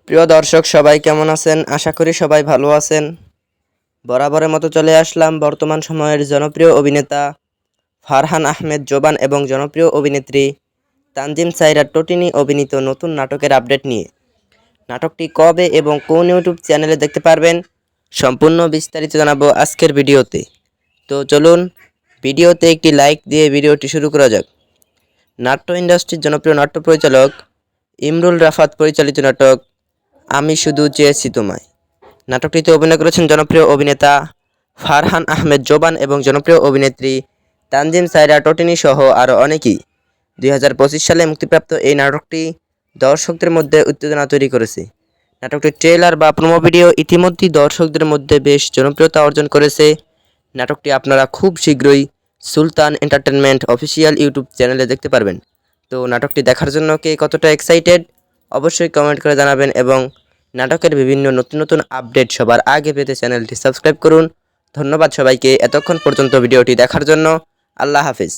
প্রিয় দর্শক সবাই কেমন আছেন? আশা করি সবাই ভালো আছেন। বরাবরের মতো চলে আসলাম বর্তমান সময়ের জনপ্রিয় অভিনেতা ফারহান আহমেদ জোবান এবং জনপ্রিয় অভিনেত্রী তানজিম সাইরা টোটিনি অভিনীত নতুন নাটকের আপডেট নিয়ে। নাটকটি কবে এবং কোন ইউটিউব চ্যানেলে দেখতে পারবেন সম্পূর্ণ বিস্তারিত জানাবো আজকের ভিডিওতে। তো চলুন ভিডিওতে একটি লাইক দিয়ে ভিডিওটি শুরু করা যাক। নাট্য ইন্ডাস্ট্রির জনপ্রিয় নাট্য পরিচালক ইমরুল রাফাত পরিচালিত নাটক আমি শুধু চেয়েছি তোমায়। নাটকটিতে অভিনয় করেছেন জনপ্রিয় অভিনেতা ফারহান আহমেদ জোবান এবং জনপ্রিয় অভিনেত্রী তানজিম সাইরা টোটিনি সহ আরও অনেকেই। 2025 সালে মুক্তিপ্রাপ্ত এই নাটকটি দর্শকদের মধ্যে উত্তেজনা তৈরি করেছে। নাটকটির ট্রেলার বা প্রোমো ভিডিও ইতিমধ্যেই দর্শকদের মধ্যে বেশ জনপ্রিয়তা অর্জন করেছে। নাটকটি আপনারা খুব শীঘ্রই সুলতান এন্টারটেনমেন্ট অফিসিয়াল ইউটিউব চ্যানেলে দেখতে পারবেন। তো নাটকটি দেখার জন্য কে কতটা এক্সাইটেড অবশ্যই কমেন্ট করে জানাবেন এবং নাটকের বিভিন্ন নতুন নতুন আপডেট সবার আগে পেতে চ্যানেলটি সাবস্ক্রাইব করুন। ধন্যবাদ সবাইকে এতক্ষণ পর্যন্ত ভিডিওটি দেখার জন্য। আল্লাহ হাফিজ।